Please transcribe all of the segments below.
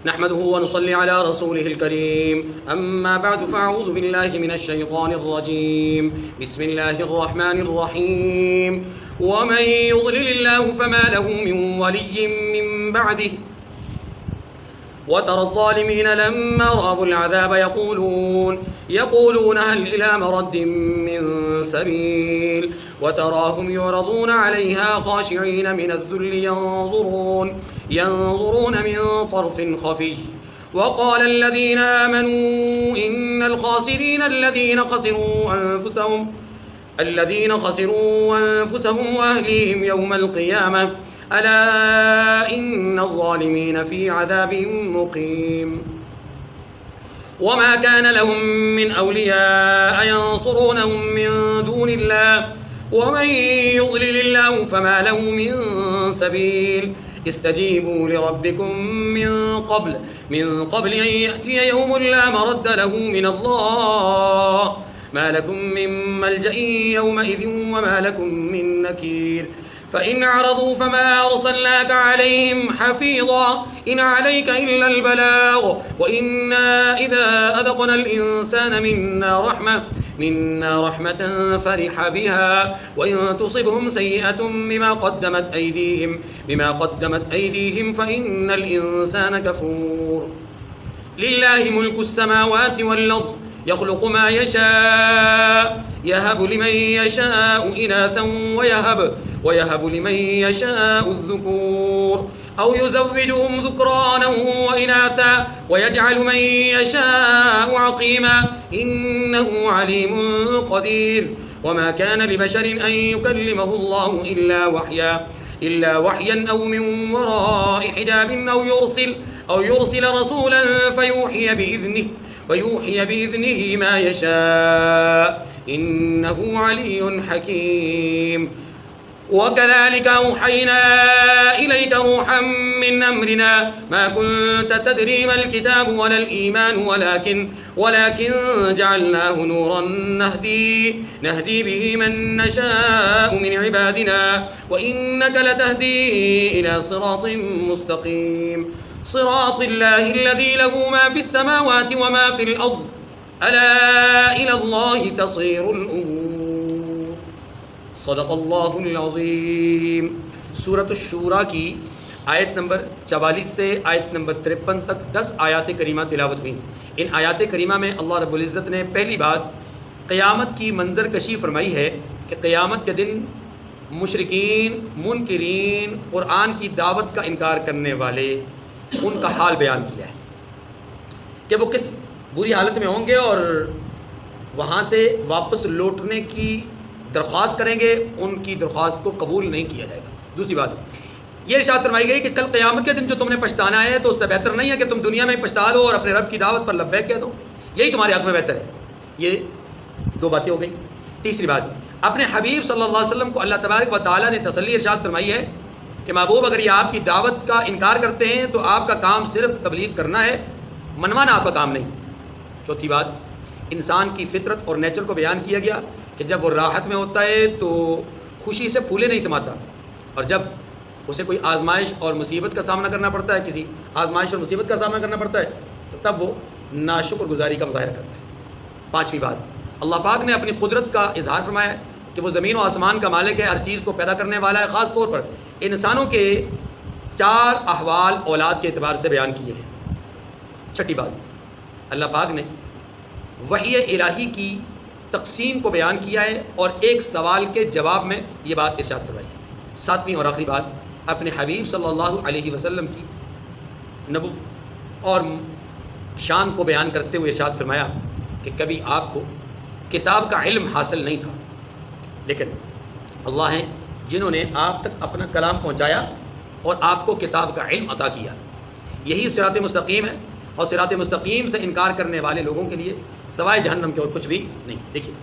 نحمده ونصلي على رسوله الكريم أما بعد فأعوذ بالله من الشيطان الرجيم بسم الله الرحمن الرحيم ومن يضلل الله فما له من ولي من بعده وترى الظالمين لما رأوا العذاب يقولون هل إلى مرد من سبيل وتراهم يعرضون عليها خاشعين من الذل ينظرون من طرف خفي وقال الذين آمنوا إن الخاسرين الذين خسروا أنفسهم وأهليهم يوم القيامة ألا إن الظالمين في عذاب مقيم وما كان لهم من أولياء ينصرونهم من دون الله ومن يضلل الله فما له من سبيل استجيبوا لربكم من قبل أن يأتي يوم لا مرد له من الله ما لكم من ملجأ يومئذ وما لكم من نكير فإن أعرضوا فما أرسلناك عليهم حفيظا إن عليك إلا البلاغ وإنا إذا أذقنا الإنسان منا رحمة فرح بها وإن تصبهم سيئة بما قدمت أيديهم فإن الإنسان كفور لله ملك السماوات والأرض يخلق ما يشاء يهب لمن يشاء إناثا ويهب لمن يشاء الذكور أو يزوجهم ذكرانا وإناثا ويجعل من يشاء عقيما إنه عليم قدير وما كان لبشر أن يكلمه الله إلا وحيا أو من وراء حجاب أو يرسل رسولا فيوحي بإذنه ما يشاء إنه علي حكيم وكذلك أوحينا إليك روحا من أمرنا ما كنت تدري ما الكتاب ولا الإيمان ولكن جعلناه نورا نهدي به من نشاء من عبادنا وإنك لتهدي إلى صراط مستقيم صراط الله الذي له ما في السماوات وما في الأرض ألا إلى الله تصير الأمور صدق اللہ العظیم۔ سورۃ الشورى کی آیت نمبر 44 سے آیت نمبر 53 تک 10 آیات کریمہ تلاوت ہوئیں۔ ان آیات کریمہ میں اللہ رب العزت نے پہلی بات قیامت کی منظر کشی فرمائی ہے کہ قیامت کے دن مشرکین، منکرین، قرآن کی دعوت کا انکار کرنے والے، ان کا حال بیان کیا ہے کہ وہ کس بری حالت میں ہوں گے اور وہاں سے واپس لوٹنے کی درخواست کریں گے، ان کی درخواست کو قبول نہیں کیا جائے گا۔ دوسری بات یہ ارشاد فرمائی گئی کہ کل قیامت کے دن جو تم نے پچھتانا ہے تو اس سے بہتر نہیں ہے کہ تم دنیا میں پچھتا لو اور اپنے رب کی دعوت پر لبیک کہہ دو، یہی تمہارے حق میں بہتر ہے۔ یہ دو باتیں ہو گئی۔ تیسری بات، اپنے حبیب صلی اللہ علیہ وسلم کو اللہ تبارک و تعالیٰ نے تسلی ارشاد فرمائی ہے کہ محبوب اگر یہ آپ کی دعوت کا انکار کرتے ہیں تو آپ کا کام صرف تبلیغ کرنا ہے، منوانا آپ کا کام نہیں۔ چوتھی بات، انسان کی فطرت اور نیچر کو بیان کیا گیا کہ جب وہ راحت میں ہوتا ہے تو خوشی سے پھولے نہیں سماتا، اور جب اسے کوئی آزمائش اور مصیبت کا سامنا کرنا پڑتا ہے، کسی آزمائش اور مصیبت کا سامنا کرنا پڑتا ہے تو تب وہ ناشکر گزاری کا مظاہرہ کرتا ہے۔ پانچویں بات، اللہ پاک نے اپنی قدرت کا اظہار فرمایا ہے کہ وہ زمین و آسمان کا مالک ہے، ہر چیز کو پیدا کرنے والا ہے۔ خاص طور پر انسانوں کے 4 احوال اولاد کے اعتبار سے بیان کیے ہیں۔ چھٹی بات، اللہ پاک نے وحی الہی کی تقسیم کو بیان کیا ہے اور ایک سوال کے جواب میں یہ بات ارشاد فرمائی ہے۔ ساتویں اور آخری بات، اپنے حبیب صلی اللہ علیہ وسلم کی نبوت اور شان کو بیان کرتے ہوئے ارشاد فرمایا کہ کبھی آپ کو کتاب کا علم حاصل نہیں تھا، لیکن اللہ ہیں جنہوں نے آپ تک اپنا کلام پہنچایا اور آپ کو کتاب کا علم عطا کیا۔ یہی صراط مستقیم ہے، اور صراط مستقیم سے انکار کرنے والے لوگوں کے لیے سوائے جہنم کے اور کچھ بھی نہیں۔ دیکھیے،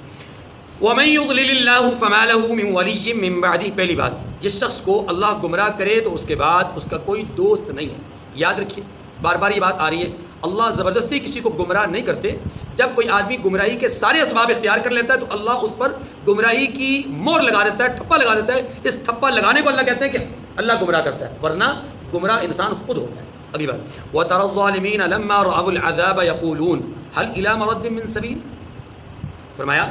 وَمَن يُضْلِلِ اللَّهُ فَمَا لَهُ مِن وَلِيٍّ مِّن بَعْدِهِ، پہلی بات، جس شخص کو اللہ گمراہ کرے تو اس کے بعد اس کا کوئی دوست نہیں ہے۔ یاد رکھیے، بار بار یہ بات آ رہی ہے، اللہ زبردستی کسی کو گمراہ نہیں کرتے۔ جب کوئی آدمی گمراہی کے سارے اسباب اختیار کر لیتا ہے تو اللہ اس پر گمراہی کی مور لگا دیتا ہے، ٹھپا لگا دیتا ہے۔ اس ٹھپا لگانے کو اللہ کہتے ہیں کہ اللہ گمراہ کرتا ہے، ورنہ گمراہ انسان خود ہوتا ہے۔ اگلی بات وَتَرَى الظَّالِمِينَ لَمَّا رَأَوُا الْعَذَابَ يَقُولُونَ هَلْ إِلَى مَرَدٍ مِّن سَبِيلٍ. فرمایا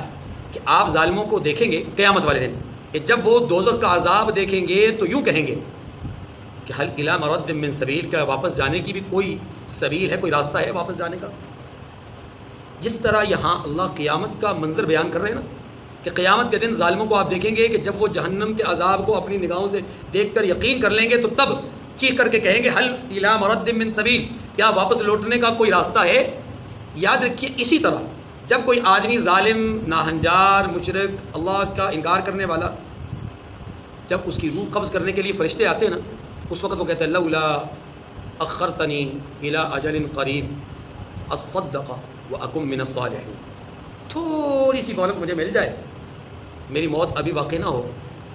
کہ آپ ظالموں کو دیکھیں گے قیامت والے دن کہ جب وہ دوزخ کا عذاب دیکھیں گے تو یوں کہیں گے کہ هَلْ إِلَى مَرَدٍ مِّن سَبِيلٍ، کیا واپس جانے کی بھی کوئی سبیل ہے، کوئی راستہ ہے واپس جانے کا. جس طرح یہاں اللہ قیامت کا منظر بیان کر رہے ہیں نا کہ قیامت کے دن ظالموں کو آپ دیکھیں گے کہ جب وہ جہنم کے عذاب کو اپنی نگاہوں سے دیکھ کر یقین کر لیں گے تو تب چیخ کر کے کہیں گے هَلْ إِلَى مَرَدٍ مِّن سَبِيلٍ، کیا واپس لوٹنے کا کوئی راستہ ہے. یاد رکھیے اسی طرح جب کوئی آدمی ظالم، ناہنجار، مشرک، اللہ کا انکار کرنے والا، جب اس کی روح قبض کرنے کے لیے فرشتے آتے ہیں نا، اس وقت وہ کہتے ہیں لولا اخرتنی الی اجل قریب اصدق واکن من الصالحین، تھوڑی سی مہلت مجھے مل جائے، میری موت ابھی واقع نہ ہو،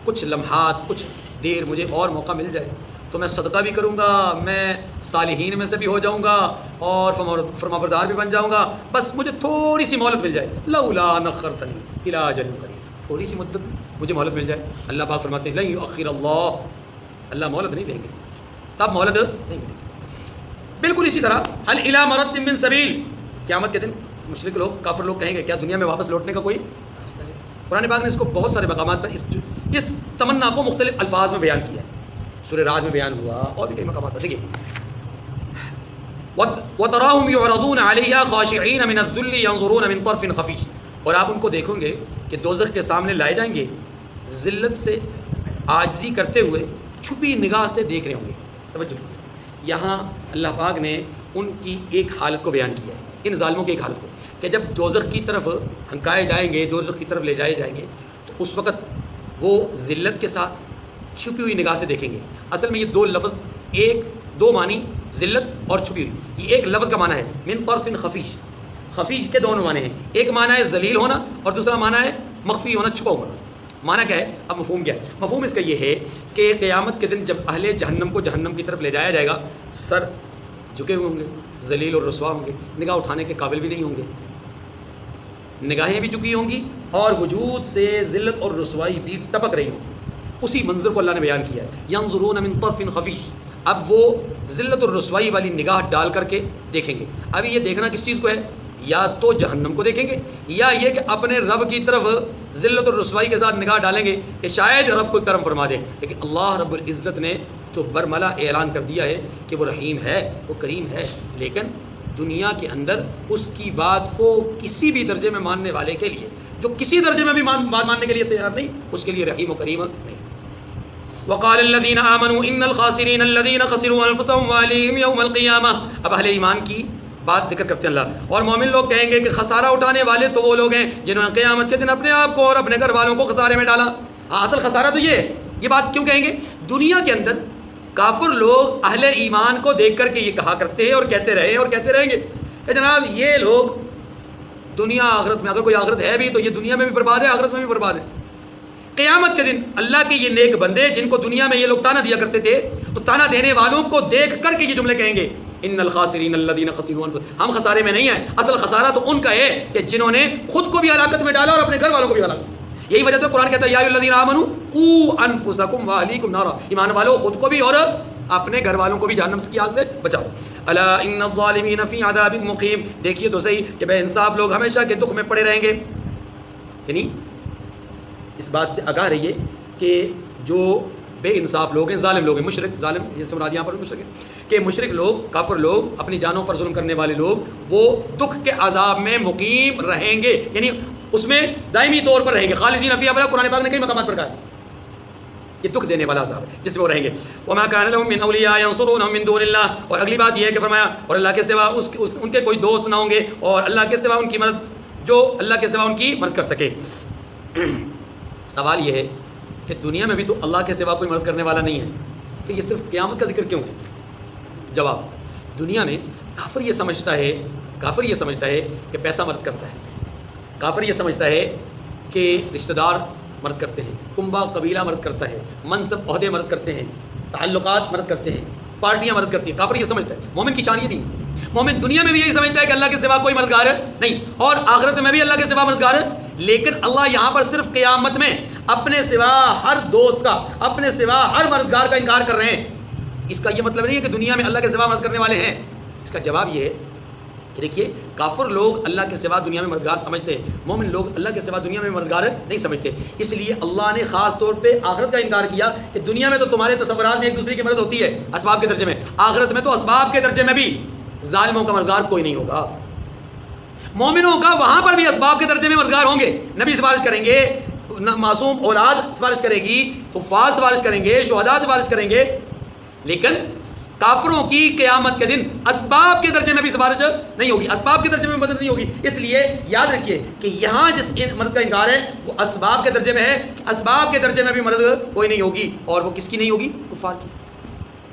کچھ لمحات، کچھ دیر مجھے اور موقع مل جائے تو میں صدقہ بھی کروں گا، میں صالحین میں سے بھی ہو جاؤں گا اور فرمانبردار بھی بن جاؤں گا، بس مجھے تھوڑی سی مہلت مل جائے. لولا اخرتنی الی اجل قریب، تھوڑی سی مدت مجھے مہلت مل جائے. اللہ پاک فرماتے ہیں لن یؤخر اللہ مہلت نہیں دیں گے، تب مہلت نہیں ملے گی. بالکل اسی طرح هل الی مرد من سبیل، قیامت کے دن مشرک لوگ، کافر لوگ کہیں گے کیا دنیا میں واپس لوٹنے کا کوئی راستہ ہے. قرآن پاک نے اس کو بہت سارے مقامات پر اس تمنا کو مختلف الفاظ میں بیان کیا ہے. سورہ راج میں بیان ہوا اور بھی کئی مقامات پر. دیکھیے وَتَرَاهُمْ يُعْرَضُونَ عَلَيْهَا خَاشِعِينَ مِنَ الذُّلِّ يَنظُرُونَ مِنْ طَرْفٍ خَفِيٍّ، اور آپ ان کو دیکھیں گے کہ دوزخ کے سامنے لائے جائیں گے، ذلت سے عاجزی کرتے ہوئے چھپی نگاہ سے دیکھ رہے ہوں گے. توجہ کیجیے، یہاں اللہ پاک نے ان کی ایک حالت کو بیان کیا ہے، ان ظالموں کی ایک حالت کو، کہ جب دوزخ کی طرف ہنکائے جائیں گے، دوزخ کی طرف لے جائے جائیں گے تو اس وقت وہ ذلت کے ساتھ چھپی ہوئی نگاہ سے دیکھیں گے. اصل میں یہ دو لفظ، دو معنی، ذلت اور چھپی ہوئی، یہ ایک لفظ کا معنی ہے. من طرف خفیش، خفیش کے دونوں معنی ہیں، ایک معنی ہے ذلیل ہونا اور دوسرا معنی ہے مخفی ہونا، چھپا ہونا. معنی کیا ہے؟ اب مفہوم کیا ہے؟ مفہوم اس کا یہ ہے کہ قیامت کے دن جب اہل جہنم کو جہنم کی طرف لے جایا جائے گا، سر جھکے ہوئے ہوں گے، ذلیل اور رسوا ہوں گے، نگاہ اٹھانے کے قابل بھی نہیں ہوں گے، نگاہیں بھی جھکی ہوں گی اور وجود سے ذلت اور رسوائی بھی ٹپک رہی ہوگی. اسی منظر کو اللہ نے بیان کیا ہے، ینظرون من طرف خفیش. اب وہ ذلت اور رسوائی والی نگاہ ڈال کر کے دیکھیں گے. ابھی یہ دیکھنا کس چیز کو ہے؟ یا تو جہنم کو دیکھیں گے، یا یہ کہ اپنے رب کی طرف ذلت اور رسوائی کے ساتھ نگاہ ڈالیں گے کہ شاید رب کو کرم فرما دے. لیکن اللہ رب العزت نے تو برملا اعلان کر دیا ہے کہ وہ رحیم ہے، وہ کریم ہے، لیکن دنیا کے اندر اس کی بات کو کسی بھی درجے میں ماننے والے کے لیے، جو کسی درجے میں بھی بات ماننے کے لیے تیار نہیں، اس کے لیے رحیم و کریم نہیں. وقال الذين آمنوا ان الخاسرين الذين خسروا انفسهم واهليهم يوم القيامه. اب اہل ایمان کی بات ذکر کرتے ہیں اللہ، اور مومن لوگ کہیں گے کہ خسارہ اٹھانے والے تو وہ لوگ ہیں جنہوں نے قیامت کے دن اپنے آپ کو اور اپنے گھر والوں کو خسارے میں ڈالا. اصل خسارہ تو یہ ہے. یہ بات کیوں کہیں گے؟ دنیا کے اندر کافر لوگ اہل ایمان کو دیکھ کر کے یہ کہا کرتے ہیں اور کہتے رہے اور کہتے رہیں گے کہ جناب یہ لوگ دنیا آخرت میں، اگر کوئی آخرت ہے بھی تو یہ دنیا میں بھی برباد ہے، آخرت میں بھی برباد ہے. قیامت کے دن اللہ کے یہ نیک بندے جن کو دنیا میں یہ لوگ تانا دیا کرتے تھے، تو تانا دینے والوں کو دیکھ کر کے یہ جملے کہیں گے ان الخاسرین الذین خسروا انفسهم. ہم خسارے میں نہیں ہیں، اصل خسارہ تو ان کا ہے کہ جنہوں نے خود کو بھی ہلاکت میں ڈالا اور اپنے گھر والوں کو بھی ہلاکت میں. یہی وجہ تو قرآن کہتا ہے یا ایھا الذین آمنوا قوا انفسکم واہلیکم نارا. ایمان والو خود کو بھی اور اپنے گھر والوں کو بھی جہنم کی آگ سے بچاؤ. الا ان الظالمین فی عذاب مقیم. دیکھیے تو صحیح کہ بے انصاف لوگ ہمیشہ کے دکھ میں پڑے رہیں گے. یعنی اس بات سے آگاہ رہیے کہ جو بے انصاف لوگ ہیں، ظالم لوگ ہیں، مشرک، ظالم یہ مراد یہاں پر مشرک ہے کہ مشرک لوگ، کافر لوگ، اپنی جانوں پر ظلم کرنے والے لوگ، وہ دکھ کے عذاب میں مقیم رہیں گے، یعنی اس میں دائمی طور پر رہیں گے. خالدین فیہا ابدا، قرآن پاک نے کئی مقامات پر کہا ہے یہ دکھ دینے والا عذاب ہے جس میں وہ رہیں گے. وما كان لهم من اولیاء ينصرونهم من دون اللہ. اور اگلی بات یہ ہے کہ فرمایا اور اللہ کے سوا ان کے کوئی دوست نہ ہوں گے اور اللہ کے سوا ان کی مدد، جو اللہ کے سوا ان کی مدد کر سکے. سوال یہ ہے کہ دنیا میں بھی تو اللہ کے سوا کوئی مدد کرنے والا نہیں ہے، کہ یہ صرف قیامت کا ذکر کیوں ہے؟ جواب، دنیا میں کافر یہ سمجھتا ہے کہ پیسہ مدد کرتا ہے، کافر یہ سمجھتا ہے کہ رشتہ دار مدد کرتے ہیں، کنبہ قبیلہ مدد کرتا ہے، منصب عہدے مدد کرتے ہیں، تعلقات مدد کرتے ہیں، پارٹیاں مدد کرتی ہیں. کافر یہ سمجھتا ہے. مومن کی شان یہ نہیں ہے. مومن دنیا میں بھی یہی سمجھتا ہے کہ اللہ کے سوا کوئی مددگار نہیں، اور آخرت میں بھی اللہ کے سوا مددگار ہے. لیکن اللہ یہاں پر صرف قیامت میں اپنے سوا ہر دوست کا، اپنے سوا ہر مددگار کا انکار کر رہے ہیں. اس کا یہ مطلب نہیں ہے کہ دنیا میں اللہ کے سوا مدد کرنے والے ہیں. اس کا جواب یہ ہے کہ دیکھیے کافر لوگ اللہ کے سوا دنیا میں مددگار سمجھتے ہیں, مومن لوگ اللہ کے سوا دنیا میں مددگار نہیں سمجھتے. اس لیے اللہ نے خاص طور پہ آخرت کا انکار کیا کہ دنیا میں تو تمہارے تصورات میں ایک دوسرے کی مدد ہوتی ہے اسباب کے درجے میں, آخرت میں تو اسباب کے درجے میں بھی ظالموں کا مددگار کوئی نہیں ہوگا. مومنوں کا وہاں پر بھی اسباب کے درجے میں مددگار ہوں گے. نبی سفارش کریں گے, معصوم اولاد سفارش کرے گی, حفاظ سفارش کریں گے, شہداء سفارش کریں گے, لیکن کافروں کی قیامت کے دن اسباب کے درجے میں بھی سفارش نہیں ہوگی, اسباب کے درجے میں مدد نہیں ہوگی. اس لیے یاد رکھیے کہ یہاں جس مدد کا انکار ہے وہ اسباب کے درجے میں ہے, اسباب کے درجے میں بھی مدد کوئی نہیں ہوگی. اور وہ کس کی نہیں ہوگی؟ کفار کی.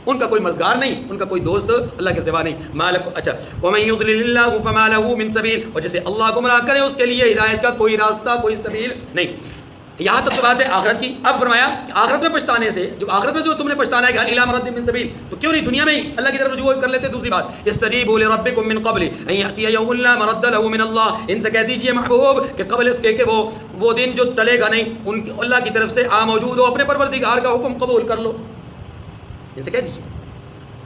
ان کا کوئی مددگار نہیں, ان کا کوئی دوست اللہ کے سوا نہیں. مالک اچھا ومن یضلل اللہ فما له من سبیل, اور جسے اللہ گمراہ کرے اس کے لیے ہدایت کا کوئی راستہ کوئی سبیل نہیں. یہاں تک تو بات ہے آخرت کی. اب فرمایا کہ آخرت میں پچھتانے سے, جو آخرت میں جو تم نے پچھتانا ہے کہ الی مرد من سبیل, تو کیوں نہیں دنیا میں ہی اللہ کی طرف رجوع کر لیتے. دوسری بات استجیبوا لربکم من قبل ان یاتی یوم لا مرد له من اللہ, ان سے کہہ دیجئے محبوب کہ قبل اس کے کہ وہ دن جو ٹلے گا نہیں, ان اللہ کی طرف سے موجود ہو, اپنے پروردگار کا حکم قبول کر لو. ان سے کہہ دیجئے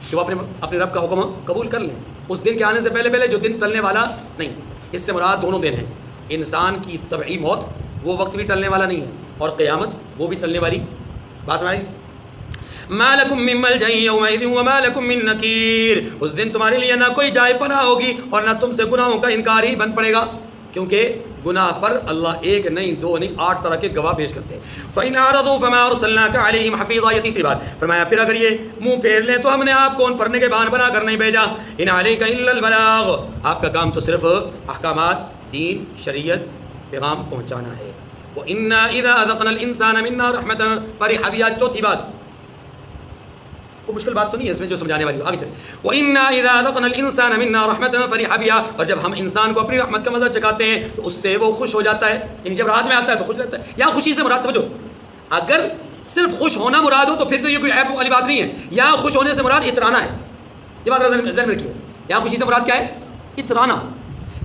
کہ وہ اپنے رب کا حکم قبول کر لیں اس دن کے آنے سے پہلے جو دن ٹلنے والا نہیں. اس سے مراد دونوں دن ہیں, انسان کی طبعی موت وہ وقت بھی ٹلنے والا نہیں ہے, اور قیامت وہ بھی ٹلنے والی. بات سمجھ آئی؟ ما لکم من ملجأ یومئذ وما لکم من نکیر, اس دن تمہارے لیے نہ کوئی جائے پناہ ہوگی اور نہ تم سے گناہوں کا انکار ہی بن پڑے گا, کیونکہ گناہ پر اللہ ایک نہیں دو نہیں 8 طرح کے گواہ پیش کرتے ہیں. فَإِنْ أَعْرَضُوا فَمَا أَرْسَلْنَاكَ عَلَيْهِمْ حَفِيظًا, یہ تیسری بات فرمایا پھر اگر یہ منہ پھیر لیں تو ہم نے آپ کو ان پڑھنے کے بہانے بنا کر نہیں بھیجا. إِنْ عَلَيْكَ إِلَّا الْبَلَاغُ, آپ کا کام تو صرف احکامات دین شریعت پیغام پہنچانا ہے. وَإِنَّا إِذَا أَذَقْنَا الْإِنسَانَ مِنَّا رَحْمَةً فَرِحَ بِهَا, چوتھی بات کوئی مشکل بات تو نہیں ہے اس میں جو سمجھانے والی ہو. آگے چلیں. وَإِنَّا إِذَا أَذَقْنَا الْإِنسَانَ مِنَّا رَحْمَةً فَرِحَ بِهَا, اور جب ہم انسان کو اپنی رحمت کا مزہ چکھاتے ہیں تو اس سے وہ خوش ہو جاتا ہے, یعنی جب راحت میں آتا ہے تو خوش رہتا ہے. یہاں خوشی سے مراد توجہ, اگر صرف خوش ہونا مراد ہو تو پھر تو یہ کوئی عیب والی بات نہیں ہے. یہاں خوش ہونے سے مراد اترانا ہے. یہ بات ذہن میں رکھیے, یہاں خوشی سے مراد کیا ہے؟ اترانا.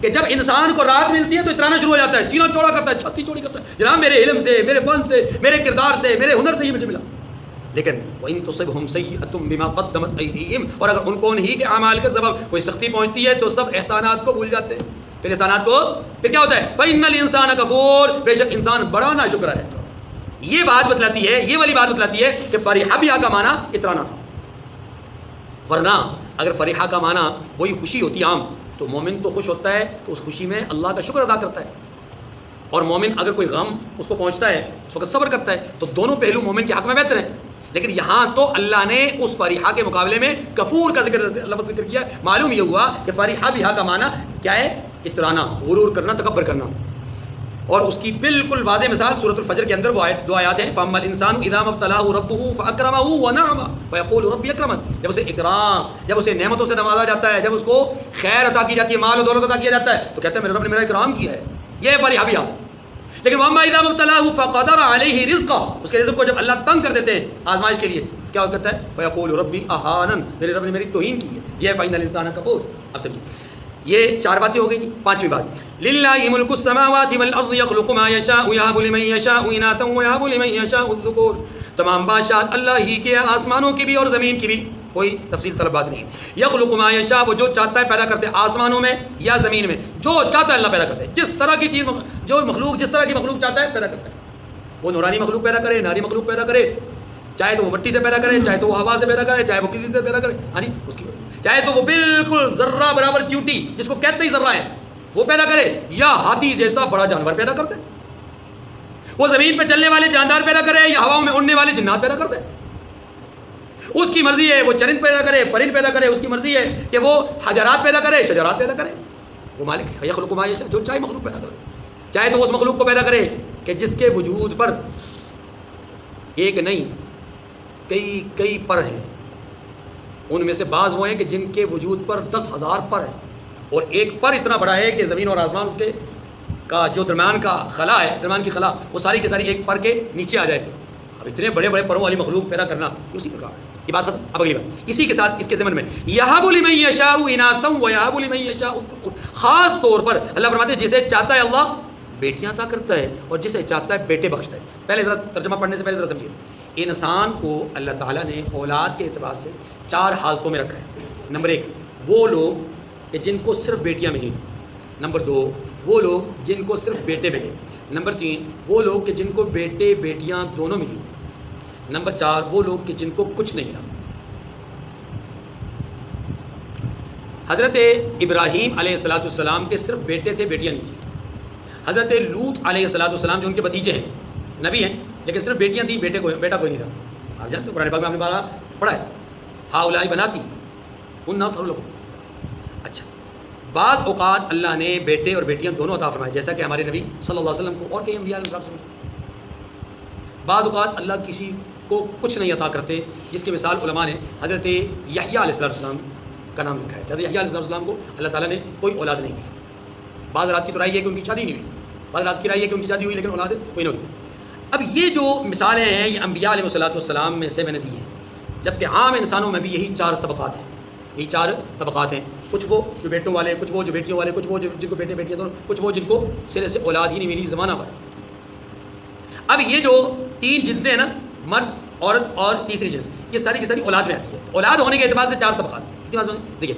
کہ جب انسان کو راحت ملتی ہے تو اترانا شروع ہو جاتا ہے, چینا چوڑا کرتا ہے, چھاتی چوڑی کرتا ہے, جناب میرے علم سے, میرے فن سے, میرے کردار سے, میرے ہنر سے یہ مجھے ملا. لیکن وَإِن تُصِبْهُمْ سَيِّئَةٌ بِمَا قَدَّمَتْ أَيْدِيهِمْ, اور اگر ان کو انہی کے اعمال کے سبب کوئی سختی پہنچتی ہے تو سب احسانات کو بھول جاتے ہیں. پھر احسانات کو پھر کیا ہوتا ہے؟ فَإِنَّ الْإِنسَانَ كَفُورٌ, بے شک انسان بڑا ناشکر ہے. یہ بات بتلاتی ہے, یہ والی بات بتلاتی ہے کہ فریحہ بہا کا معنی اترانا تھا. ورنہ اگر فریحہ کا معنی وہی خوشی ہوتی عام, تو مومن تو خوش ہوتا ہے تو اس خوشی میں اللہ کا شکر ادا کرتا ہے, اور مومن اگر کوئی غم اس کو پہنچتا ہے اس وقت صبر کرتا ہے. تو دونوں پہلو مومن کے حق میں بہتر ہیں. لیکن یہاں تو اللہ نے اس فریحہ کے مقابلے میں کفور کا لفظ ذکر کیا. معلوم یہ ہوا کہ فریحہ بہا کا معنی کیا ہے؟ اترانا, غرور کرنا, تکبر کرنا. اور اس کی بالکل واضح مثال سورۃ الفجر کے اندر وہ دو آیات ہیں. فَأَمَّا الْإِنسَانُ إِذَا مَا ابْتَلَاهُ رَبُّهُ فَأَكْرَمَهُ وَنَعَمَهُ فَيَقُولُ رَبِّي أَكْرَمَنِ, جب اسے اکرام, جب اسے نعمتوں سے نوازا جاتا ہے, جب اس کو خیر عطا کی جاتی ہے, مال و دولت عطا کیا جاتا ہے, تو کہتا ہے میرے رب نے میرا اکرام کیا ہے. یہ فریحہ بہا. لیکن وَأَمَّا إِذَا مَا ابْتَلَاهُ فَقَدَرَ عَلَيْهِ رِزْقَهُ, اس کے رزق کو جب اللہ تنگ کر دیتے ہیں آزمائش کے لیے, کیا کہتا ہے؟ فَيَقُولُ رَبِّي أَهَانَنِ, میرے رب نے میری توہین کی ہے. یہ فَإِنَّ الْإِنسَانَ كَفُورٌ. اب سمجھیے یہ 4 باتیں ہو گئی جی. 5ویں بات لِلَّهِ مُلْكُ السَّمَاوَاتِ وَالْأَرْضِ يَخْلُقُ مَا يَشَاءُ يَهَبُ لِمَن يَشَاءُ إِنَاثًا وَيَهَبُ لِمَن يَشَاءُ الذُّكُورَ. تمام بادشاہت اللہ ہی کے, آسمانوں کی بھی اور زمین کی بھی, کوئی تفصیل طلب بات نہیں. یخلق ما یشاء, وہ جو چاہتا ہے پیدا کرتے ہیں, آسمانوں میں یا زمین میں, جو چاہتا ہے اللہ پیدا کرتے ہیں. جس طرح کی چیز جو مخلوق جس طرح کی مخلوق چاہتا ہے پیدا کرتا ہے. وہ نورانی مخلوق پیدا کرے, ناری مخلوق پیدا کرے, چاہے تو وہ مٹی سے پیدا کرے, چاہے تو وہ ہوا سے پیدا کرے, چاہے وہ کسی سے پیدا کرے, یعنی اس کی چاہے تو وہ بالکل ذرہ برابر چیونٹی جس کو کہتے ہی ذرہ ہے وہ پیدا کرے, یا ہاتھی جیسا بڑا جانور پیدا کرتے ہیں. وہ زمین پہ چلنے والے جاندار پیدا کرے یا ہواؤں میں اڑنے والے جنات پیدا کرتے ہیں. اس کی مرضی ہے وہ چرند پیدا کرے, پرند پیدا کرے. اس کی مرضی ہے کہ وہ حجرات پیدا کرے, شجرات پیدا کرے. وہ مالک ہے. یخلق ما یشاء, جو چاہے مخلوق پیدا کرے. چاہے تو اس مخلوق کو پیدا کرے کہ جس کے وجود پر ایک نہیں کئی پر ہیں. ان میں سے بعض وہ ہیں کہ جن کے وجود پر 10,000 پر ہیں, اور ایک پر اتنا بڑا ہے کہ زمین اور آسمان اس کے کا جو درمیان کا خلا ہے, درمیان کی خلا, وہ ساری کی ساری ایک پر کے نیچے آ جائے. اب اتنے بڑے بڑے پروں والی مخلوق پیدا کرنا اسی کا کام ہے. یہ بات ختم. اب اگلی بات اسی کے ساتھ اس کے ضمن میں یہب لمن یشاء اناثا ویہب لمن یشاء, خاص طور پر اللہ فرماتے ہیں جسے چاہتا ہے اللہ بیٹیاں عطا کرتا ہے اور جسے چاہتا ہے بیٹے بخشتا ہے. پہلے ذرا ترجمہ پڑھنے سے پہلے ذرا سمجھیے. انسان کو اللہ تعالیٰ نے اولاد کے اعتبار سے 4 حالتوں میں رکھا ہے۔ نمبر 1 وہ لوگ کہ جن کو صرف بیٹیاں ملیں، نمبر 2 وہ لوگ جن کو صرف بیٹے ملے، نمبر 3 وہ لوگ کہ جن کو بیٹے بیٹیاں دونوں ملی، نمبر 4 وہ لوگ کہ جن کو کچھ نہیں ملا۔ حضرت ابراہیم علیہ السلام کے صرف بیٹے تھے، بیٹیاں نہیں تھیں۔ حضرت لوط علیہ السلام جو ان کے بھتیجے ہیں، نبی ہیں لیکن صرف بیٹیاں تھیں، بیٹا کوئی نہیں تھا۔ آپ جانتے ہیں قرآن پاک میں آپ نے پڑھا ہے، ہا اولائی بناتی ان نہ تھرو لوگوں۔ اچھا، بعض اوقات اللہ نے بیٹے اور بیٹیاں دونوں عطا فرمائے، جیسا کہ ہمارے نبی صلی اللہ علیہ وسلم کو اور کئی انبیاء علیہ السلام۔ بعض اوقات اللہ کسی کو کچھ نہیں عطا کرتے، جس کی مثال علماء نے حضرت یحییٰ علیہ السلام کا نام لکھا ہے۔ حضرت یحییٰ علیہ السلام کو اللہ تعالیٰ نے کوئی اولاد نہیں دی۔ بعض رات کی تو رائے ہے کہ ان کی شادی نہیں ہوئی، بعض رات کی رائے ہے کہ ان کی شادی ہوئی لیکن اولاد کوئی نہیں ہوئی۔ اب یہ جو مثالیں ہیں یہ انبیاء علیہ السلام میں سے میں نے دی ہیں، جبکہ عام انسانوں میں بھی یہی 4 طبقات ہیں، یہی 4 طبقات ہیں۔ کچھ وہ جو بیٹوں والے، کچھ وہ جو بیٹیوں والے، کچھ وہ جن کو بیٹے بیٹیاں دونوں، کچھ وہ جن کو سرے سے اولاد ہی نہیں ملی زمانہ بھر۔ اب یہ جو 3 جنسیں ہیں نا، مرد، عورت اور تیسری جنس، یہ ساری کی ساری اولاد میں آتی ہے۔ اولاد ہونے کے اعتبار سے 4 طبقات۔ دیکھیے،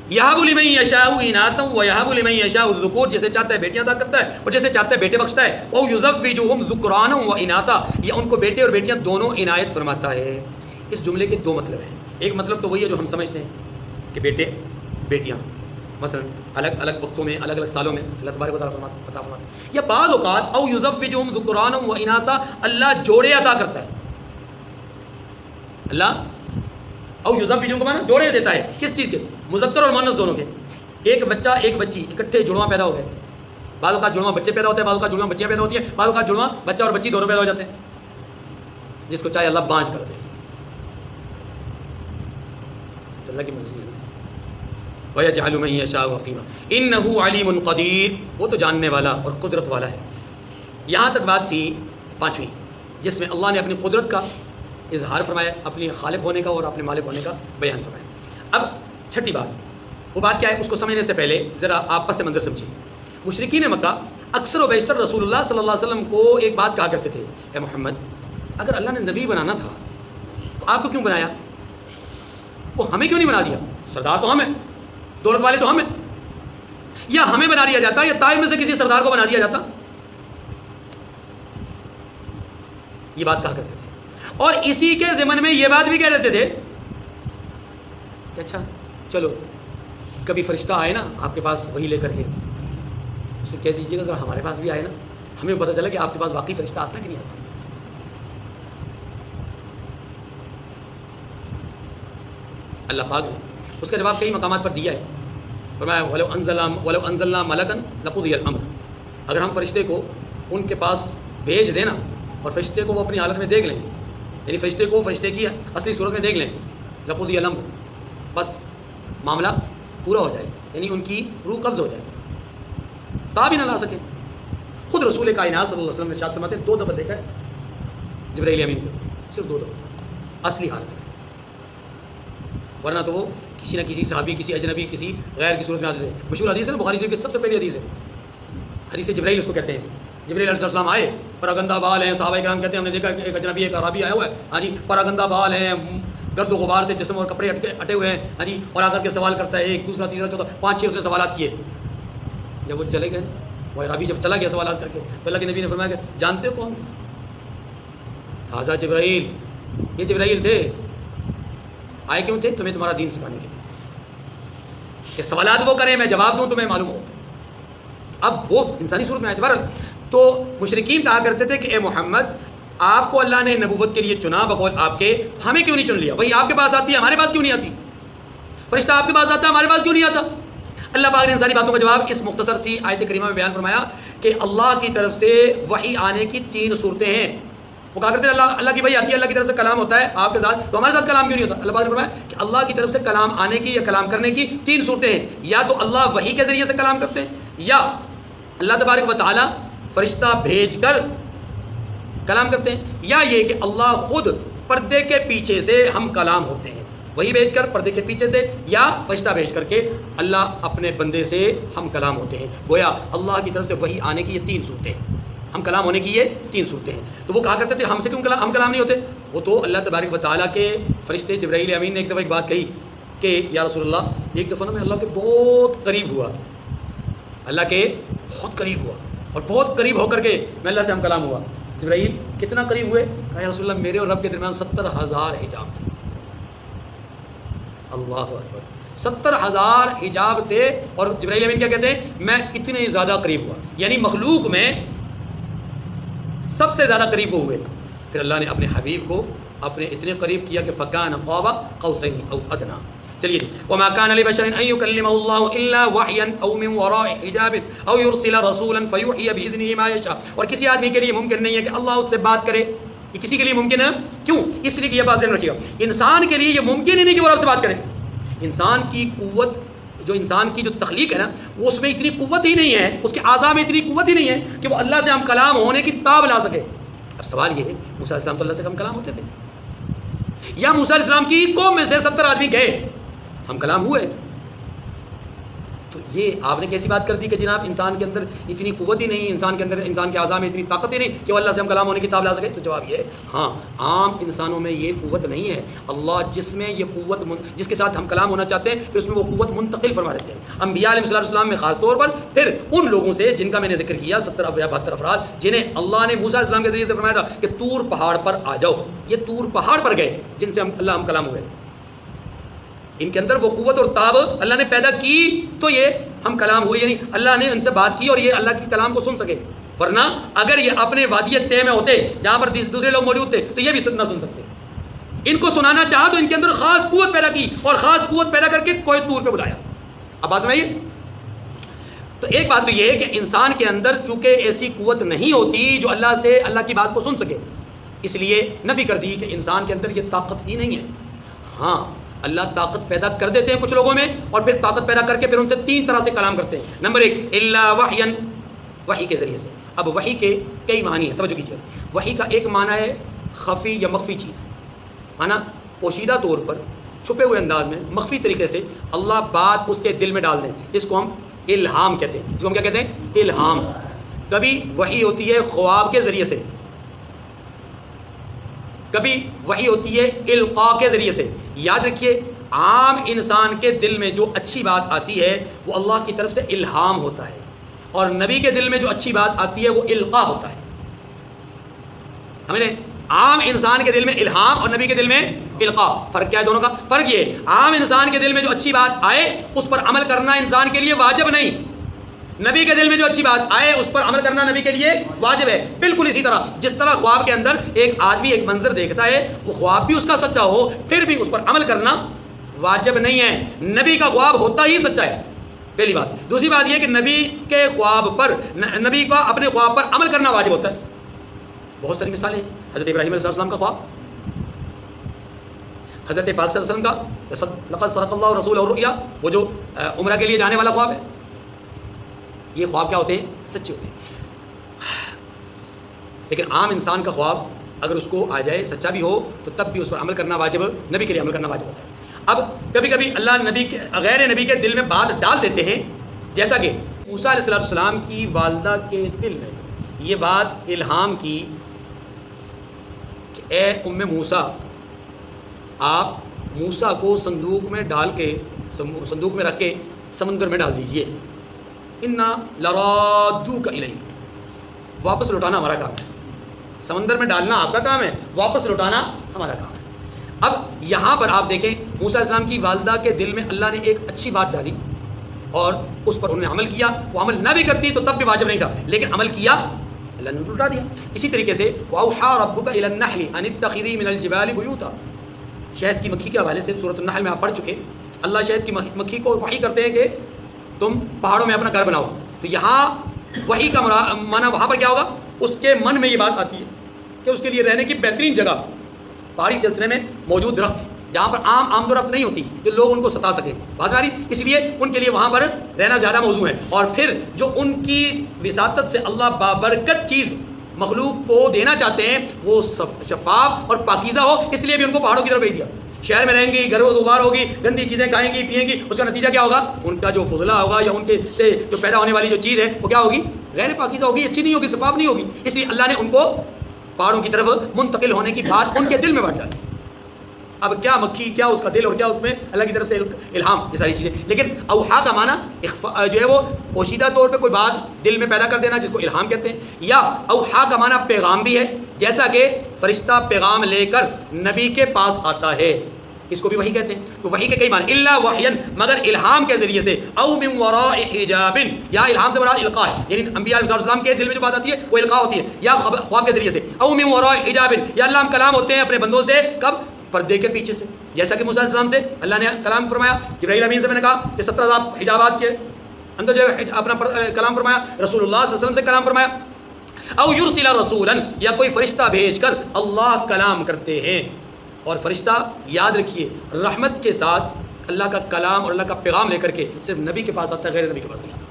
یہب لمن یشاء اناثا ویہب لمن یشاء الذکور، جسے چاہتا ہے بیٹیاں عطا کرتا ہے اور جسے چاہتا ہے بیٹے بخشتا ہے۔ او یزوجہم ذکرانا واناثا، یہ ان کو بیٹے اور بیٹیاں دونوں عنایت فرماتا ہے۔ اس جملے کے 2 مطلب ہیں۔ ایک مطلب تو وہی ہے جو ہم سمجھتے ہیں کہ بیٹے بیٹیاں مثلا الگ الگ وقتوں میں، الگ الگ سالوں میں اللہ تبارک و تعالیٰ عطا فرماتا ہے، یا بعض اوقات او یزوجہم ذکرانا واناثا، اللہ جوڑے عطا کرتا ہے۔ اللہ او یزوجہم کو مانا جوڑے دیتا ہے، کس چیز کے؟ مذکر اور مؤنث دونوں کے۔ ایک بچہ ایک بچی اکٹھے جڑواں پیدا ہو گئے، بعض اوقات جڑواں بچے پیدا ہوتے ہیں، بعض اوقات جڑواں بچیاں پیدا ہوتی ہیں، بعض اوقات جڑواں بچہ اور بچی دونوں پیدا ہو جاتے ہیں، جس کو چاہے اللہ بانج کر دے، تو اللہ کی مرضی ہے۔ وَيَجْعَلُ مَن يَشَاءُ عَقِيمًا إِنَّهُ عَلِيمٌ قَدِيرٌ، وہ تو جاننے والا اور قدرت والا ہے۔ یہاں تک بات تھی 5ویں، جس میں اللہ نے اپنی قدرت کا اظہار فرمایا، اپنے خالق ہونے کا اور اپنے مالک ہونے کا بیان فرمایا۔ اب 6ٹھی بات، وہ بات کیا ہے؟ اس کو سمجھنے سے پہلے ذرا آپ پس منظر سمجھیں۔ مشرکین مکہ اکثر و بیشتر رسول اللہ صلی اللہ علیہ وسلم کو ایک بات کہا کرتے تھے، اے محمد، اگر اللہ نے نبی بنانا تھا تو آپ کو کیوں بنایا؟ وہ ہمیں کیوں نہیں بنا دیا؟ سردار تو ہم ہیں، دولت والے تو ہم ہیں، یا ہمیں بنا دیا جاتا یا طائف میں سے کسی سردار کو بنا دیا جاتا۔ یہ بات کہا کرتے تھے، اور اسی کے ضمن میں یہ بات بھی کہہ دیتے تھے کہ اچھا چلو کبھی فرشتہ آئے نا آپ کے پاس وہی لے کر کے، اسے کہہ دیجیے گا ذرا ہمارے پاس بھی آئے نا، ہمیں پتہ چلا کہ آپ کے پاس واقعی فرشتہ آتا کہ نہیں آتا۔ اللہ پاک نے اس کا جواب کئی مقامات پر دیا ہے، فرمایا وَلَوْ أَنزَلْنَا مَلَكًا لَقُضِيَ الْأَمْرُ، اگر ہم فرشتے کو ان کے پاس بھیج دینا اور فرشتے کو وہ اپنی حالت میں دیکھ لیں، یعنی فرشتے کو فرشتے کی اصلی صورت میں دیکھ لیں، لَقُضِيَ الْأَمْرُ، بس معاملہ پورا ہو جائے، یعنی ان کی روح قبض ہو جائے، تا بھی نہ لا سکے۔ خود رسول کائنات صلی اللہ علیہ وسلم نے ارشاد فرماتے ہیں 2 دفعہ دیکھا ہے جبرائیل امین کو، صرف 2 دفعہ اصلی حالت میں، ورنہ تو وہ کسی نہ کسی صحابی، کسی اجنبی، کسی غیر کی صورت میں آتے تھے۔ مشہور حدیث ہے نا، بخاری شریف کی سب سے پہلی حدیث ہے، حدیث جبرائیل اس کو کہتے ہیں۔ جبرائیل علیہ السلام آئے، پراگندہ بال ہیں، صحابہ کرام کہتے ہیں ہم نے دیکھا کہ ایک اجنبی ایک عربی آیا ہوا ہے، ہاں جی، پراگندہ بال ہیں، گرد و غبار سے جسم اور کپڑے اٹے ہوئے ہیں، ہاں جی، اور آ کر کے سوال کرتا ہے، ایک دوسرا تیسرا چوتھا 5-6 اس نے سوالات کیے۔ جب وہ چلے گئے وہ عربی جب چلا گیا سوالات کر کے، تو اللہ کے نبی نے فرمایا کہ جانتے ہو کون تھے؟ حاضہ جبرائیل، یہ جبرائیل تھے، آئے کیوں تھے؟ تمہیں تمہارا دین سکھانے کے لیے، کہ سوالات وہ کریں میں جواب دوں تمہیں معلوم ہو۔ اب وہ انسانی صورت میں آئے تھے۔ تو مشرکین کہا کرتے تھے کہ اے محمد، آپ کو اللہ نے نبوت کے لیے چنا بقول آپ کے، ہمیں کیوں نہیں چن لیا؟ وہی آپ کے پاس آتی ہے، ہمارے پاس کیوں نہیں آتی؟ فرشتہ آپ کے پاس آتا ہے، ہمارے پاس کیوں نہیں آتا؟ اللہ پاک نے انسانی باتوں کا جواب اس مختصر سی آیت کریمہ میں بیان فرمایا کہ اللہ کی طرف سے وحی آنے کی 3 صورتیں ہیں۔ وہ کہا کرتے ہیں اللہ کی وحی آتی ہے، اللہ کی طرف سے کلام ہوتا ہے آپ کے ساتھ، تو ہمارے ساتھ کلام کیوں نہیں ہوتا؟ اللہ پاک نے فرمایا کہ اللہ کی طرف سے کلام آنے کی یا کلام کرنے کی 3 صورتیں ہیں، یا تو اللہ وحی کے ذریعے سے کلام کرتے ہیں، یا اللہ تبارک و تعالیٰ فرشتہ بھیج کر کلام کرتے ہیں، یا یہ کہ اللہ خود پردے کے پیچھے سے ہم کلام ہوتے ہیں، وہی بھیج کر پردے کے پیچھے سے، یا فرشتہ بھیج کر کے اللہ اپنے بندے سے ہم کلام ہوتے ہیں۔ گویا اللہ کی طرف سے وہی آنے کی یہ 3 صورتیں ہیں، ہم کلام ہونے کی یہ 3 صورتیں ہیں۔ تو وہ کہا کرتے تھے ہم سے کیوں ہم کلام نہیں ہوتے؟ وہ تو اللہ تبارک و تعالیٰ کے فرشتے جبرائیل امین نے ایک دفعہ ایک بات کہی کہ یا رسول اللہ ایک دفعہ نا میں اللہ کے بہت قریب ہوا، اللہ کے بہت قریب ہوا اور بہت قریب ہو کر کے میں اللہ سے ہم کلام ہوا. جبرائیل کتنا قریب ہوئے؟ کہا یا رسول اللہ میرے اور رب کے درمیان 70,000 حجاب تھے. اللہ اکبر، 70,000 حجاب تھے. اور جبرائیل امین کیا کہتے ہیں؟ میں اتنے زیادہ قریب ہوا، یعنی مخلوق میں سب سے زیادہ قریب وہ ہوئے. پھر اللہ نے اپنے حبیب کو اپنے اتنے قریب کیا کہ فکان قاب قوسین او ادنا. چلیے وما كان لبشر ان يكلمه الله الا وحيا او من وراء حجاب او يرسل رسولا فيوحي باذنه ما يشاء. اور کسی آدمی کے لیے ممکن نہیں ہے کہ اللہ اس سے بات کرے، یہ کسی کے لیے ممکن ہے. کیوں؟ اس لیے کہ یہ بات ذہن رکھیے گا، انسان کے لیے یہ ممکن ہی نہیں کہ وہ رب سے بات کرے. انسان کی قوت، جو انسان کی جو تخلیق ہے نا، وہ اس میں اتنی قوت ہی نہیں ہے، اس کے اعضاء میں اتنی قوت ہی نہیں ہے کہ وہ اللہ سے ہم کلام ہونے کی تاب لا سکے. اب سوال یہ ہے موسیٰ علیہ السلام تو اللہ سے ہم کلام ہوتے تھے، یا موسیٰ علیہ السلام کی قوم میں سے 70 آدمی گئے ہم کلام ہوئے؟ تو یہ آپ نے کیسی بات کر دی کہ جناب انسان کے اندر اتنی قوت ہی نہیں، انسان کے اندر، انسان کے اعضاء میں اتنی طاقت ہی نہیں کہ وہ اللہ سے ہم کلام ہونے کی تاب لا سکے. تو جواب یہ ہے ہاں، عام انسانوں میں یہ قوت نہیں ہے. اللہ جس میں یہ قوت جس کے ساتھ ہم کلام ہونا چاہتے ہیں پھر اس میں وہ قوت منتقل فرما دیتے ہیں. انبیاء علیہ السلام میں خاص طور پر، پھر ان لوگوں سے جن کا میں نے ذکر کیا 70 یا 72 افراد جنہیں اللہ نے موسیٰ علیہ السلام کے ذریعے سے فرمایا تھا کہ طور پہاڑ پر آ جاؤ. یہ طور پہاڑ پر گئے جن سے ہم کلام ہوئے. ان کے اندر وہ قوت اور تاب اللہ نے پیدا کی تو یہ ہم کلام ہوئے، یعنی اللہ نے ان سے بات کی اور یہ اللہ کے کلام کو سن سکے. ورنہ اگر یہ اپنے وادی طے میں ہوتے جہاں پر دوسرے لوگ موجود تھے تو یہ بھی نہ سن سکتے. ان کو سنانا چاہا تو ان کے اندر خاص قوت پیدا کی اور خاص قوت پیدا کر کے کوئی طور پہ بلایا. اب بات سمجھیے. تو ایک بات تو یہ ہے کہ انسان کے اندر چونکہ ایسی قوت نہیں ہوتی جو اللہ سے اللہ کی بات کو سن سکے، اس لیے نفی کر دی کہ انسان کے اندر یہ طاقت ہی نہیں ہے. ہاں اللہ طاقت پیدا کر دیتے ہیں کچھ لوگوں میں، اور پھر طاقت پیدا کر کے پھر ان سے 3 طرح سے کلام کرتے ہیں. نمبر 1 الا وحیا، وحی کے ذریعے سے. اب وحی کے کئی معنی ہیں، توجہ کیجیے. وحی کا ایک معنی ہے خفی یا مخفی چیز، معنی پوشیدہ طور پر چھپے ہوئے انداز میں مخفی طریقے سے اللہ بات اس کے دل میں ڈال دیں. اس کو ہم الہام کہتے ہیں. اس کو ہم کیا کہتے ہیں؟ الہام. کبھی وحی ہوتی ہے خواب کے ذریعے سے، کبھی وحی ہوتی ہے القاء کے ذریعے سے. یاد رکھیے عام انسان کے دل میں جو اچھی بات آتی ہے وہ اللہ کی طرف سے الہام ہوتا ہے، اور نبی کے دل میں جو اچھی بات آتی ہے وہ القاء ہوتا ہے. سمجھ لیں؟ عام انسان کے دل میں الہام اور نبی کے دل میں القاء. فرق کیا ہے دونوں کا؟ فرق یہ ہے عام انسان کے دل میں جو اچھی بات آئے اس پر عمل کرنا انسان کے لیے واجب نہیں، نبی کے دل میں جو اچھی بات آئے اس پر عمل کرنا نبی کے لیے واجب ہے. بالکل اسی طرح جس طرح خواب کے اندر ایک آدمی ایک منظر دیکھتا ہے، وہ خواب بھی اس کا سچا ہو پھر بھی اس پر عمل کرنا واجب نہیں ہے. نبی کا خواب ہوتا ہی سچا ہے، پہلی بات. دوسری بات یہ کہ نبی کے خواب پر، نبی کا اپنے خواب پر عمل کرنا واجب ہوتا ہے. بہت ساری مثالیں. حضرت ابراہیم علیہ السلام کا خواب، حضرت پاک صلی اللہ علیہ وسلم کا لقد صدق اللہ رسولہ الرؤیا، وہ جو عمرہ کے لیے جانے والا خواب ہے. یہ خواب کیا ہوتے ہیں؟ سچے ہوتے ہیں. لیکن عام انسان کا خواب اگر اس کو آ جائے سچا بھی ہو تو تب بھی اس پر عمل کرنا واجب، نبی کے لیے عمل کرنا واجب ہوتا ہے. اب کبھی کبھی اللہ نبی کے غیر نبی کے دل میں بات ڈال دیتے ہیں، جیسا کہ موسیٰ علیہ السلام کی والدہ کے دل میں یہ بات الہام کی کہ اے ام موسیٰ، آپ موسیٰ کو صندوق میں ڈال کے، صندوق میں رکھ کے سمندر میں ڈال دیجئے. انا لرادوک الیک، واپس لوٹانا ہمارا کام ہے. سمندر میں ڈالنا آپ کا کام ہے، واپس لوٹانا ہمارا کام ہے. اب یہاں پر آپ دیکھیں موسیٰ علیہ السلام کی والدہ کے دل میں اللہ نے ایک اچھی بات ڈالی اور اس پر انہوں نے عمل کیا. وہ عمل نہ بھی کرتی تو تب بھی واجب نہیں تھا، لیکن عمل کیا، اللہ نے لوٹا دیا. اسی طریقے سے وَأَوْحَىٰ رَبُّكَ إِلَى النَّحْلِ أَنِ اتَّخِذِي مِنَ الْجِبَالِ بُيُوتًا، شہد کی مکھی کے حوالے سے سورۃ النحل میں آپ پڑھ چکے. اللہ شہد کی مکھی کو وحی کرتے ہیں کہ تم پہاڑوں میں اپنا گھر بناؤ. تو یہاں وحی کا معنی وہاں پر کیا ہوگا؟ اس کے من میں یہ بات آتی ہے کہ اس کے لیے رہنے کی بہترین جگہ پہاڑی سلسلے میں موجود درخت ہے جہاں پر عام آمد و رفت نہیں ہوتی کہ لوگ ان کو ستا سکیں. بات ساری اس لیے ان کے لیے وہاں پر رہنا زیادہ موزوں ہے. اور پھر جو ان کی وساطت سے اللہ بابرکت چیز مخلوق کو دینا چاہتے ہیں وہ شفاف اور پاکیزہ ہو، اس لیے بھی ان کو پہاڑوں کی طرف بھیج دیا. شہر میں رہیں گی، گھر و غبار ہوگی، گندی چیزیں کھائیں گی پیئیں گی، اس کا نتیجہ کیا ہوگا؟ ان کا جو فضلہ ہوگا یا ان کے سے جو پیدا ہونے والی جو چیز ہے وہ کیا ہوگی؟ غیر پاکیزہ ہوگی، اچھی نہیں ہوگی، شفاف نہیں ہوگی. اس لیے اللہ نے ان کو پہاڑوں کی طرف منتقل ہونے کی بات ان کے دل میں بات ڈالی. اب کیا مکھی، کیا اس کا دل، اور کیا اس میں اللہ کی طرف سے الہام، یہ ساری چیزیں. لیکن اوحا کا معنی جو ہے وہ پوشیدہ طور پہ کوئی بات دل میں پیدا کر دینا، جس کو الہام کہتے ہیں. یا اوحا کا معنی پیغام بھی ہے، جیسا کہ فرشتہ پیغام لے کر نبی کے پاس آتا ہے، اس کو بھی وحی کہتے ہیں. تو وحی کے کئی معنی، الا وحین، مگر الہام کے ذریعے سے، او من وراء حجاب، یا الہام سے مراد القاء ہے، یعنی انبیاء علیہ السلام کے دل میں جو بات آتی ہے وہ القاء ہوتی ہے، یا خواب کے ذریعے سے. او من وراء حجاب، یا اللہ ہم کلام ہوتے ہیں اپنے بندوں سے کب؟ پردے کے پیچھے سے. جیسا کہ موسیٰ علیہ السلام سے اللہ نے کلام فرمایا، جبرائیل امین سے میں نے کہا کہ 17,000 حجابات کے اندر جو ہے اپنا کلام فرمایا، رسول اللہ صلی اللہ علیہ وسلم سے کلام فرمایا. او یرسل رسولا، یا کوئی فرشتہ بھیج کر اللہ کلام کرتے ہیں. اور فرشتہ یاد رکھیے رحمت کے ساتھ اللہ کا کلام اور اللہ کا پیغام لے کر کے صرف نبی کے پاس آتا ہے، غیر نبی کے پاس نہیں آتا.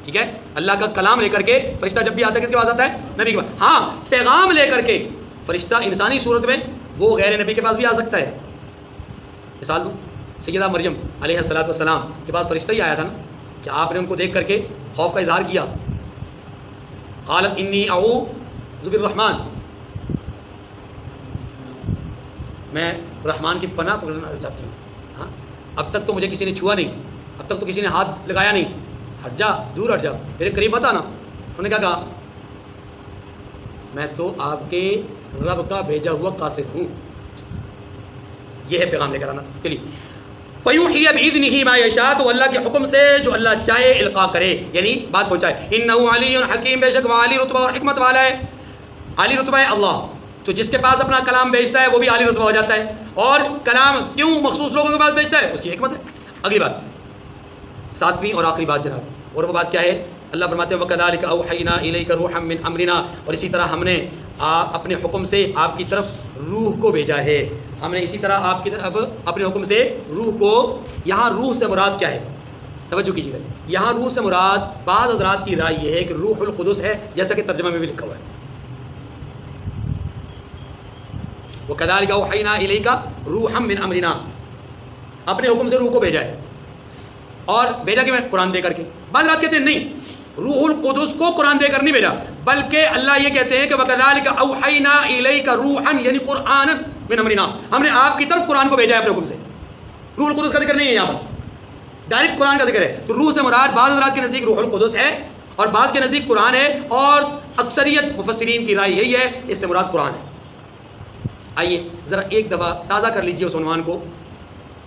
ٹھیک ہے، اللہ کا کلام لے کر کے فرشتہ جب بھی آتا ہے کس کے پاس آتا ہے؟ نبی کے پاس. ہاں پیغام لے کر کے فرشتہ انسانی صورت میں وہ غیر نبی کے پاس بھی آ سکتا ہے. مثال دوں، سیدہ مریم علیہ السلام کے پاس فرشتہ ہی آیا تھا نا، کہ آپ نے ان کو دیکھ کر کے خوف کا اظہار کیا. قالت انی اعوذ بالرحمن، میں رحمان کی پناہ پکڑنا چاہتی ہوں. ہاں اب تک تو مجھے کسی نے چھوا نہیں، اب تک تو کسی نے ہاتھ لگایا نہیں، ہٹ جا، دور ہٹ جا، میرے قریب مت آنا. انہوں نے کیا کہا؟ میں تو آپ کے رب کا بھیجا ہوا قاصد ہوں. یہ ہے پیغام لے کر آنا. چلیے، فیوحی بإذنہ ما یشاء، تو اللہ کے حکم سے جو اللہ چاہے القاء کرے، یعنی بات پہنچائے. انہ علی حکیم، بے شک وہ عالی رتبہ اور حکمت والا ہے. عالی رتبہ ہے اللہ، تو جس کے پاس اپنا کلام بھیجتا ہے وہ بھی عالی رتبہ ہو جاتا ہے. اور کلام کیوں مخصوص لوگوں کے پاس بھیجتا ہے؟ اس کی حکمت ہے. اگلی بات، ساتویں اور آخری بات جناب، اور وہ بات کیا ہے؟ اللہ فرماتے ہیں وَكَذَلِكَ أَوْحَيْنَا إِلَيْكَ رُوحًا مِّنْ أَمْرِنَا، اور اسی طرح ہم نے اپنے حکم سے آپ کی طرف روح کو بھیجا ہے. ہم نے اسی طرح آپ کی طرف اپنے حکم سے روح کو، یہاں روح سے مراد کیا ہے؟ توجہ کیجیے گا، یہاں روح سے مراد بعض حضرات کی رائے یہ ہے کہ روح القدس ہے، جیسا کہ ترجمہ میں بھی لکھا ہوا ہے. وَكَذَلِكَ أَوْحَيْنَا إِلَيْكَ رُوحًا مِّنْ أَمْرِنَا، اپنے حکم سے روح کو بھیجا ہے. اور بھیجا کہ میں قرآن دے کر کے. بعض رات کہتے ہیں نہیں، روح القدس کو قرآن دے کر نہیں بھیجا، بلکہ اللہ یہ کہتے ہیں کہ وَكَذَلِكَ أَوْحَيْنَا إِلَيْكَ رُوحًا، یعنی قرآن مِّنْ أَمْرِنَا، ہم نے آپ کی طرف قرآن کو بھیجا ہے اپنے حکم سے. روح القدس کا ذکر نہیں ہے یہاں پر، ڈائریکٹ قرآن کا ذکر ہے. تو روح سے مراد بعض حضرات کے نزدیک روح القدس ہے، اور بعض کے نزدیک قرآن ہے، اور اکثریت مفسرین کی رائے یہی ہے اس سے مراد قرآن ہے. آئیے ذرا ایک دفعہ تازہ کر لیجیے اس عنوان کو،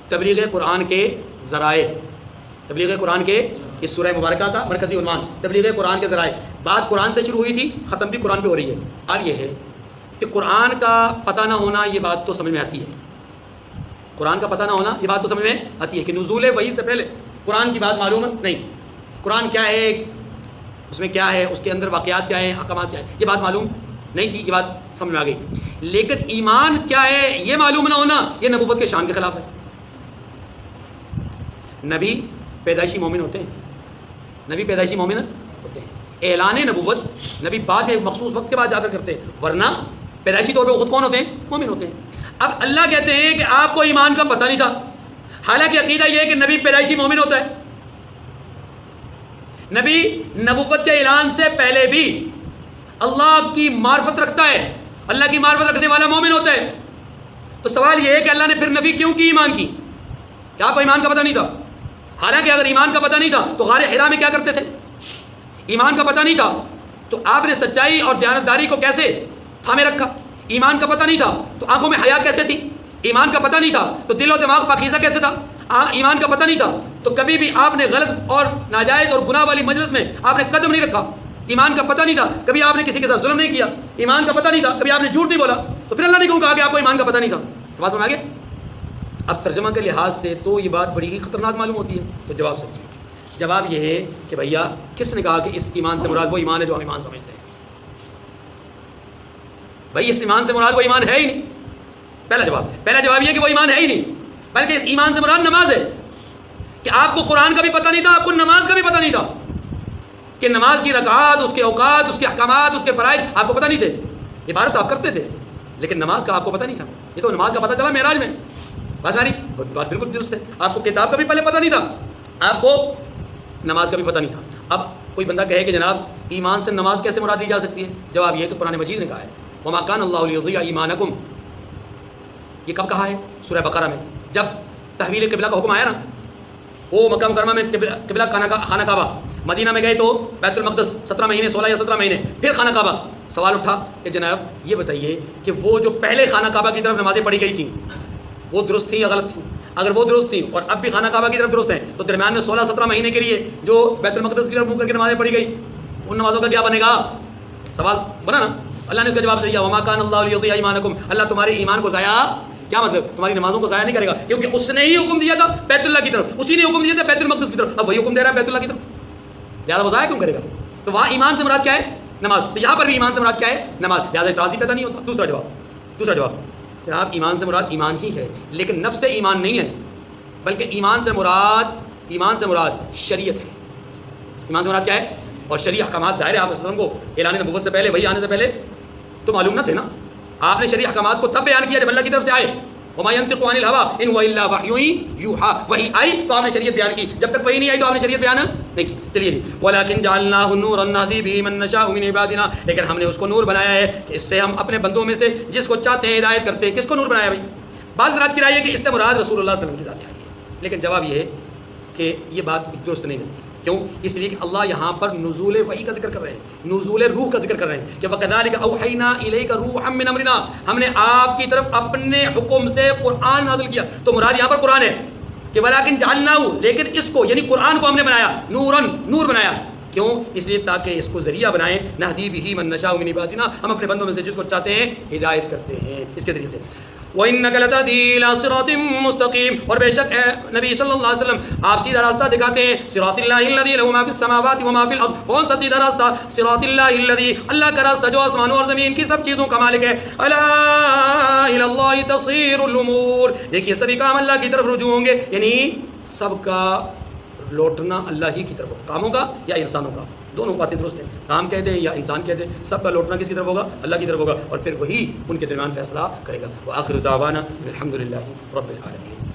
تبلیغ قرآن کے ذرائع. تبلیغ قرآن کے اس سورہ مبارکہ کا مرکزی عنوان تبلیغ قرآن کے ذرائع. بات قرآن سے شروع ہوئی تھی، ختم بھی قرآن پہ ہو رہی ہے. اور یہ ہے کہ قرآن کا پتہ نہ ہونا، یہ بات تو سمجھ میں آتی ہے. قرآن کا پتہ نہ ہونا یہ بات تو سمجھ میں آتی ہے کہ نزول وحی سے پہلے قرآن کی بات معلوم نہیں. قرآن کیا ہے، اس میں کیا ہے، اس کے اندر واقعات کیا ہیں، احکامات کیا ہیں، یہ بات معلوم نہیں تھی. یہ بات سمجھ میں آ گئی. لیکن ایمان کیا ہے یہ معلوم نہ ہونا، یہ نبوت کے شان کے خلاف ہے. نبی پیدائشی مومن ہوتے ہیں، نبی پیدائشی مومن ہوتے ہیں. اعلان نبوت نبی بعد میں ایک مخصوص وقت کے بعد جا کر کرتے ہیں، ورنہ پیدائشی طور پہ خود کون ہوتے ہیں؟ مومن ہوتے ہیں. اب اللہ کہتے ہیں کہ آپ کو ایمان کا پتہ نہیں تھا، حالانکہ عقیدہ یہ ہے کہ نبی پیدائشی مومن ہوتا ہے. نبی نبوت کے اعلان سے پہلے بھی اللہ کی معرفت رکھتا ہے، اللہ کی معرفت رکھنے والا مومن ہوتا ہے. تو سوال یہ ہے کہ اللہ نے پھر نبی کیوں کی ایمان کی؟ کیا آپ کو ایمان کا پتہ نہیں تھا؟ حالانکہ اگر ایمان کا پتہ نہیں تھا تو غار حرا میں کیا کرتے تھے؟ ایمان کا پتہ نہیں تھا تو آپ نے سچائی اور دیانتداری کو کیسے تھامے رکھا؟ ایمان کا پتہ نہیں تھا تو آنکھوں میں حیا کیسے تھی؟ ایمان کا پتہ نہیں تھا تو دل و دماغ پاکیزہ کیسے تھا؟ ایمان کا پتہ نہیں تھا تو کبھی بھی آپ نے غلط اور ناجائز اور گناہ والی مجلس میں آپ نے قدم نہیں رکھا. ایمان کا پتہ نہیں تھا کبھی آپ نے کسی کے ساتھ ظلم نہیں کیا. ایمان کا پتہ نہیں تھا کبھی آپ نے جھوٹ نہیں بولا. تو پھر اللہ نے کیوں کہا کہ آپ کو ایمان کا پتہ نہیں تھا؟ سوال سمجھ آ گیا؟ اب ترجمہ کے لحاظ سے تو یہ بات بڑی ہی خطرناک معلوم ہوتی ہے. تو جواب سمجھیے. جواب یہ ہے کہ بھیا کس نے کہا کہ اس ایمان سے مراد وہ ایمان ہے جو ہم ایمان سمجھتے ہیں؟ بھائی اس ایمان سے مراد وہ ایمان ہے ہی نہیں. پہلا جواب یہ ہے کہ وہ ایمان ہے ہی نہیں، بلکہ اس ایمان سے مراد نماز ہے. کہ آپ کو قرآن کا بھی پتہ نہیں تھا، آپ کو نماز کا بھی پتہ نہیں تھا کہ نماز کی رکعات، اس کے اوقات، اس کے احکامات، اس کے فرائض آپ کو پتہ نہیں تھے. عبادت آپ کرتے تھے لیکن نماز کا آپ کو پتہ نہیں تھا. یہ تو نماز کا پتہ چلا معراج میں. بس ساری بات بالکل درست ہے. آپ کو کتاب کا بھی پہلے پتہ نہیں تھا، آپ کو نماز کا بھی پتہ نہیں تھا. اب کوئی بندہ کہے کہ جناب ایمان سے نماز کیسے مراد لی جا سکتی ہے؟ جواب یہ ہے کہ قرآن مجید نے کہا ہے وما کان اللہ لیضیع ایمانکم. یہ کب کہا ہے؟ سورہ بقرہ میں. جب تحویل قبلہ کا حکم آیا نا، وہ مکہ مکرمہ میں قبلہ خانہ کعبہ، مدینہ میں گئے تو بیت المقدس 17 مہینے 16 یا 17 مہینے، پھر خانہ کعبہ. سوال اٹھا کہ جناب یہ بتائیے کہ وہ جو پہلے خانہ کعبہ کی طرف نمازیں پڑھی گئی تھیں وہ درست تھیں یا غلط تھیں؟ اگر وہ درست تھیں اور اب بھی خانہ کعبہ کی طرف درست ہیں تو درمیان میں 16-17 مہینے کے لیے جو بیت المقدس کی طرف منہ کر کے نمازیں پڑھی گئی ان نمازوں کا کیا بنے گا؟ سوال بنا نا. اللہ نے اس کا جواب دیا وما کان اللہ لیضیع ایمانکم. اللہ تمہارے ایمان کو ضائع، کیا مطلب؟ تمہاری نمازوں کو ضائع نہیں کرے گا، کیونکہ اس نے ہی حکم دیا تھا بیت اللہ کی طرف، اسی نے حکم دیا تھا بیت المقدس کی طرف، اب وہی حکم دے رہا ہے بیت اللہ کی طرف، لہٰذا وہ ضائع کیوں کرے گا؟ تو وہاں ایمان سے مراد کیا ہے؟ نماز. تو یہاں پر بھی ایمان سے مراد کیا ہے؟ نماز، لہٰذا اعتراض ہی پیدا نہیں ہوتا. دوسرا جواب جناب ایمان سے مراد ایمان ہی ہے لیکن نفس ایمان نہیں ہے، بلکہ ایمان سے مراد شریعت ہے. ایمان سے مراد کیا ہے؟ اور شرعی احکامات. ظاہر ہے آپ وسلم کو اعلان نبوت سے پہلے، وہی آنے سے پہلے تو معلوم نہ تھے نا. آپ نے شرعی احکامات کو تب بیان کیا جب اللہ کی طرف سے آئے. وما ينطق عن الهوى ان هو الا وحي يوحى. وہی آئی تو آپ نے شریعت بیان کی، جب تک وہی نہیں آئی تو آپ نے شریعت بیان نہیں کی. چلیے جی. ولكن جعلناه نورا نهدي به من نشاء من عبادنا. لیکن ہم نے اس کو نور بنایا ہے کہ اس سے ہم اپنے بندوں میں سے جس کو چاہتے ہیں ہدایت کرتے ہیں. کس کو نور بنایا بھائی؟ بعض حضرات کی رائے ہے کہ اس سے مراد رسول اللہ صلی اللہ علیہ وسلم کی ذات عالیہ ہے، لیکن جواب یہ ہے کہ یہ بات درست نہیں لگتی. کیوں؟ اس لیے کہ اللہ یہاں پر نزول وحی کا ذکر کر رہے ہیں، نزول روح کا ذکر کر رہے ہیں کہ وَكَذَلِكَ أَوْحَيْنَا إِلَيْكَ رُوحًا مِّنْ أَمْرِنَا. ہم نے آپ کی طرف اپنے حکم سے قرآن نازل کیا. تو مراد یہاں پر قرآن ہے کہ وَلَكِنْ جَعَلْنَاهُ، لیکن اس کو یعنی قرآن کو ہم نے بنایا نوراً، نور بنایا. کیوں؟ اس لیے تاکہ اس کو ذریعہ بنائیں نَهْدِي بِهِ مَن نَّشَاءُ مِنْ عِبَادِنَا. ہم اپنے بندوں میں سے جس کو چاہتے ہیں ہدایت کرتے ہیں اس کے ذریعے سے. وَإِنَّكَ لَتَهْدِي إِلَىٰ صِرَاطٍ مُّسْتَقِيمٍ. اور بے شک نبی صلی اللہ علیہ وسلم آپ سیدھا راستہ دکھاتے ہیں. صراط اللہ الذی لہ ما فی السماوات و ما فی الارض. کون سا سیدھا راستہ؟ صراط اللہ الذی، اللہ کا راستہ جو آسمانوں اور زمین کی سب چیزوں کا مالک ہے. الا الی اللہ تصیر الامور. دیکھیے سبھی کام اللہ کی طرف رجوع ہوں گے، یعنی سب کا لوٹنا اللہ ہی کی طرف ہو، کاموں کا یا انسانوں کا. دونوں باتیں درست ہیں، کام کہہ دیں یا انسان کہہ دیں، سب کا لوٹنا کس کی طرف ہوگا؟ اللہ کی طرف ہوگا، اور پھر وہی ان کے درمیان فیصلہ کرے گا. وآخر دعوانا الحمد للہ رب العالمین.